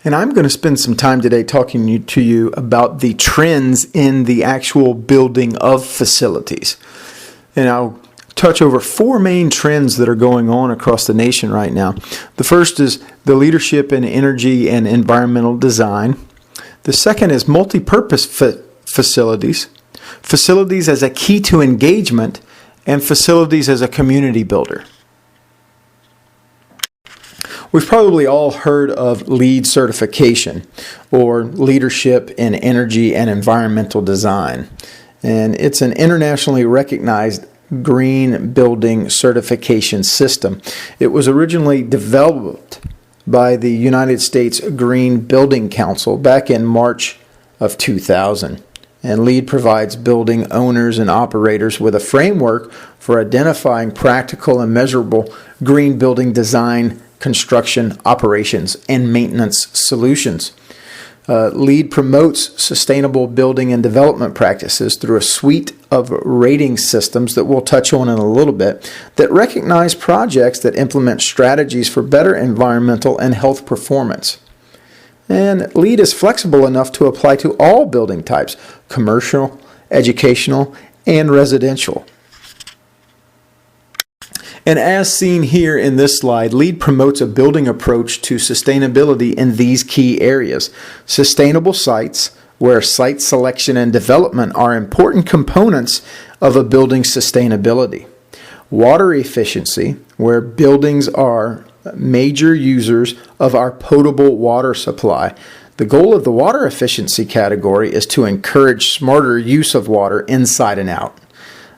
And I'm going to spend some time today talking to you about the trends in the actual building of facilities. And I'll touch over four main trends that are going on across the nation right now. The first is the leadership in energy and environmental design. The second is multi-purpose facilities, facilities as a key to engagement, and facilities as a community builder. We've probably all heard of LEED certification, or Leadership in Energy and Environmental Design. And it's an internationally recognized green building certification system. It was originally developed by the United States Green Building Council back in March of 2000. And LEED provides building owners and operators with a framework for identifying practical and measurable green building design, construction, operations, and maintenance solutions. LEED promotes sustainable building and development practices through a suite of rating systems that we'll touch on in a little bit that recognize projects that implement strategies for better environmental and health performance. And LEED is flexible enough to apply to all building types: commercial, educational, and residential. And as seen here in this slide, LEED promotes a building approach to sustainability in these key areas. Sustainable sites, where site selection and development are important components of a building's sustainability. Water efficiency, where buildings are major users of our potable water supply. The goal of the water efficiency category is to encourage smarter use of water inside and out.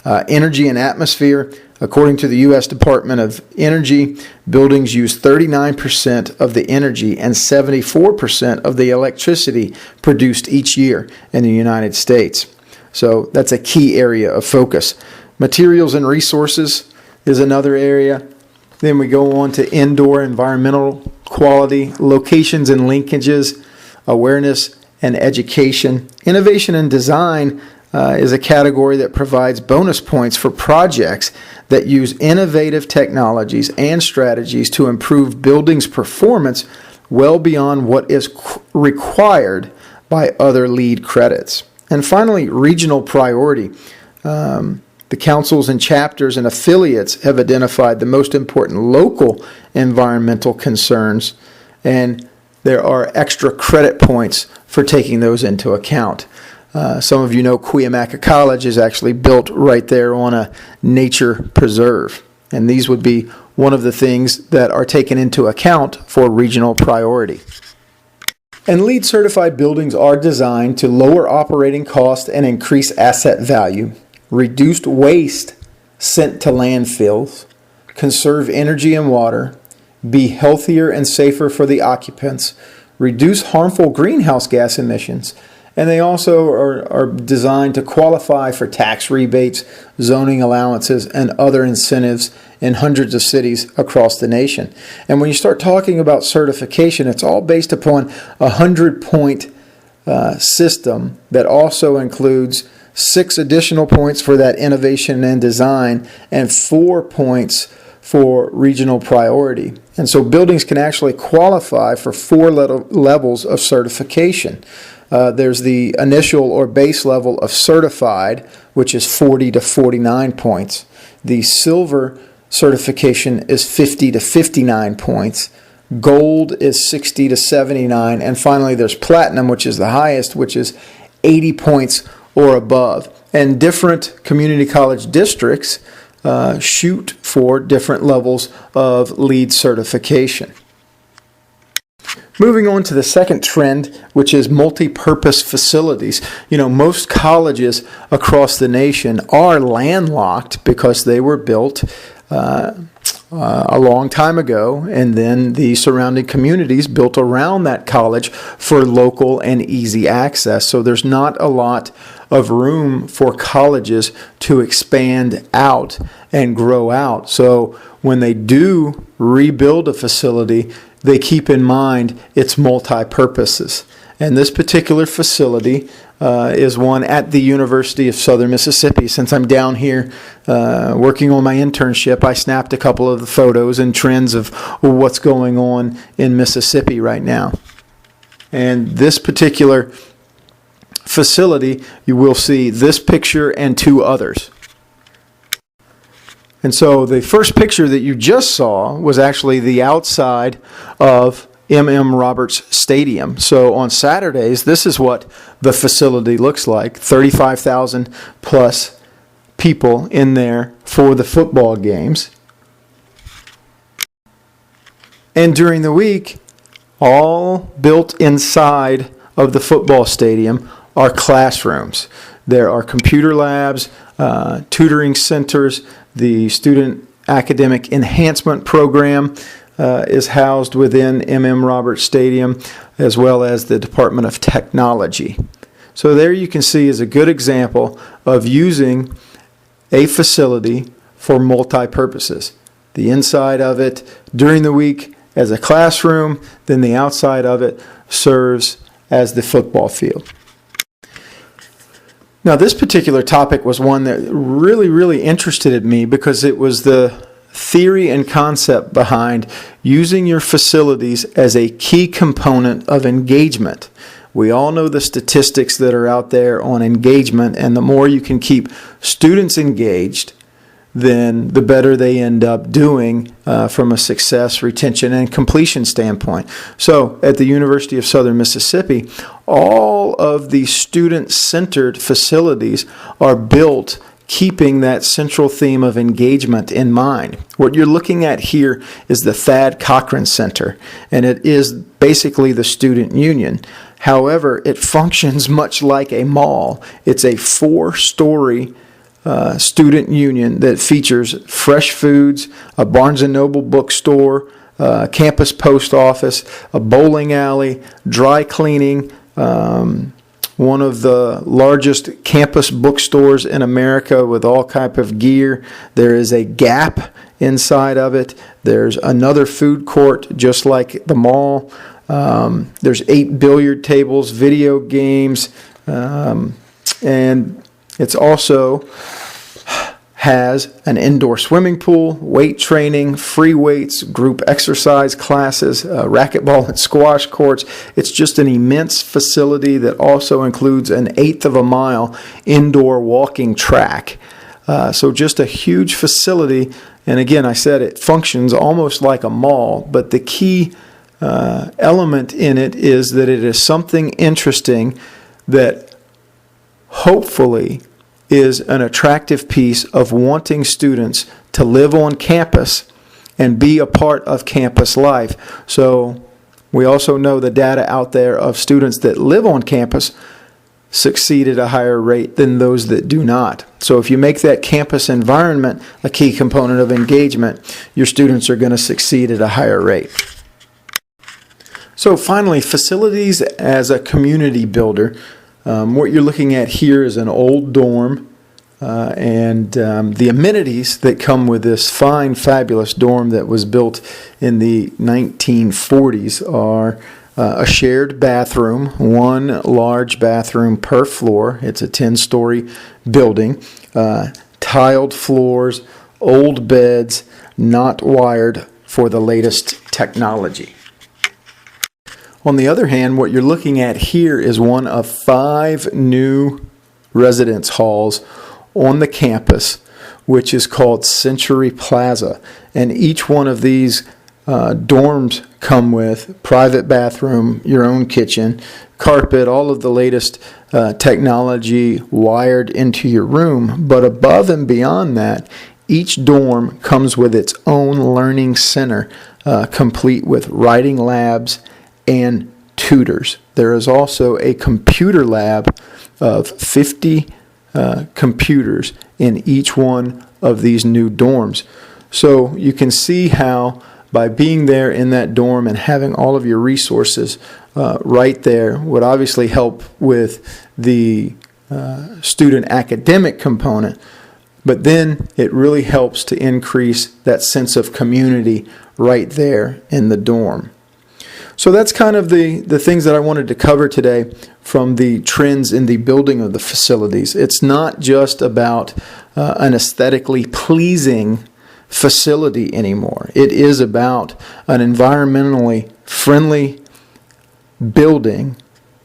Energy and atmosphere. According to the U.S. Department of Energy, buildings use 39% of the energy and 74% of the electricity produced each year in the United States. So that's a key area of focus. Materials and resources is another area. Then we go on to indoor environmental quality, locations and linkages, awareness and education. Innovation and design is a category that provides bonus points for projects that use innovative technologies and strategies to improve buildings' performance well beyond what is required by other LEED credits. And finally, regional priority. The councils and chapters and affiliates have identified the most important local environmental concerns, and there are extra credit points for taking those into account. Some of you know Cuyamaca College is actually built right there on a nature preserve. And these would be one of the things that are taken into account for regional priority. And LEED certified buildings are designed to lower operating costs and increase asset value, reduce waste sent to landfills, conserve energy and water, be healthier and safer for the occupants, reduce harmful greenhouse gas emissions, and they also are designed to qualify for tax rebates, zoning allowances, and other incentives in hundreds of cities across the nation. And when you start talking about certification, it's all based upon a 100-point system that also includes 6 additional points for that innovation and design and 4 points for regional priority. And so buildings can actually qualify for 4 levels of certification. There's the initial or base level of certified, which is 40 to 49 points. The silver certification is 50 to 59 points. Gold is 60 to 79. And finally, there's platinum, which is the highest, which is 80 points or above. And different community college districts shoot for different levels of LEED certification. Moving on to the second trend, which is multi-purpose facilities. You know, most colleges across the nation are landlocked because they were built a long time ago, and then the surrounding communities built around that college for local and easy access. So there's not a lot of room for colleges to expand out and grow out. So when they do rebuild a facility, they keep in mind its multi-purposes. And this particular facility is one at the University of Southern Mississippi. Since I'm down here working on my internship, I snapped a couple of the photos and trends of what's going on in Mississippi right now. And this particular facility, you will see this picture and two others. And so the first picture that you just saw was actually the outside of Roberts Stadium. So on Saturdays, this is what the facility looks like. 35,000 plus people in there for the football games. And during the week, all built inside of the football stadium are classrooms. There are computer labs, tutoring centers. The Student Academic Enhancement Program is housed within Roberts Stadium, as well as the Department of Technology. So there you can see is a good example of using a facility for multi-purposes. The inside of it during the week as a classroom, then the outside of it serves as the football field. Now, this particular topic was one that really interested me because it was the theory and concept behind using your facilities as a key component of engagement. We all know the statistics that are out there on engagement, and the more you can keep students engaged, then the better they end up doing from a success, retention, and completion standpoint. So at the University of Southern Mississippi, all of the student-centered facilities are built keeping that central theme of engagement in mind. What you're looking at here is the Thad Cochran Center, and it is basically the student union. However, it functions much like a mall. It's a 4-story student union that features fresh foods, a Barnes & Noble bookstore, campus post office, a bowling alley, dry cleaning, one of the largest campus bookstores in America with all type of gear. There is a Gap inside of it. There's another food court just like the mall. There's 8 billiard tables, video games, and it's also has an indoor swimming pool, weight training, free weights, group exercise classes, racquetball and squash courts. It's just an immense facility that also includes an 1/8 of a mile indoor walking track. So just a huge facility. And again, I said it functions almost like a mall, but the key element in it is that it is something interesting that hopefully is an attractive piece of wanting students to live on campus and be a part of campus life. So we also know the data out there of students that live on campus succeed at a higher rate than those that do not. So if you make that campus environment a key component of engagement, your students are going to succeed at a higher rate. So finally, facilities as a community builder. What you're looking at here is an old dorm, and the amenities that come with this fine, fabulous dorm that was built in the 1940s are a shared bathroom, one large bathroom per floor. It's a 10-story building, tiled floors, old beds, not wired for the latest technology. On the other hand, what you're looking at here is one of 5 new residence halls on the campus, which is called Century Plaza. And each one of these dorms come with private bathroom, your own kitchen, carpet, all of the latest technology wired into your room. But above and beyond that, each dorm comes with its own learning center, complete with writing labs and tutors. There is also a computer lab of 50 computers in each one of these new dorms. So you can see how by being there in that dorm and having all of your resources right there would obviously help with the student academic component, but then it really helps to increase that sense of community right there in the dorm. So that's kind of the things that I wanted to cover today from the trends in the building of the facilities. It's not just about an aesthetically pleasing facility anymore. It is about an environmentally friendly building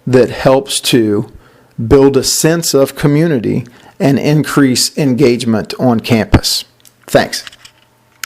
that helps to build a sense of community and increase engagement on campus. Thanks.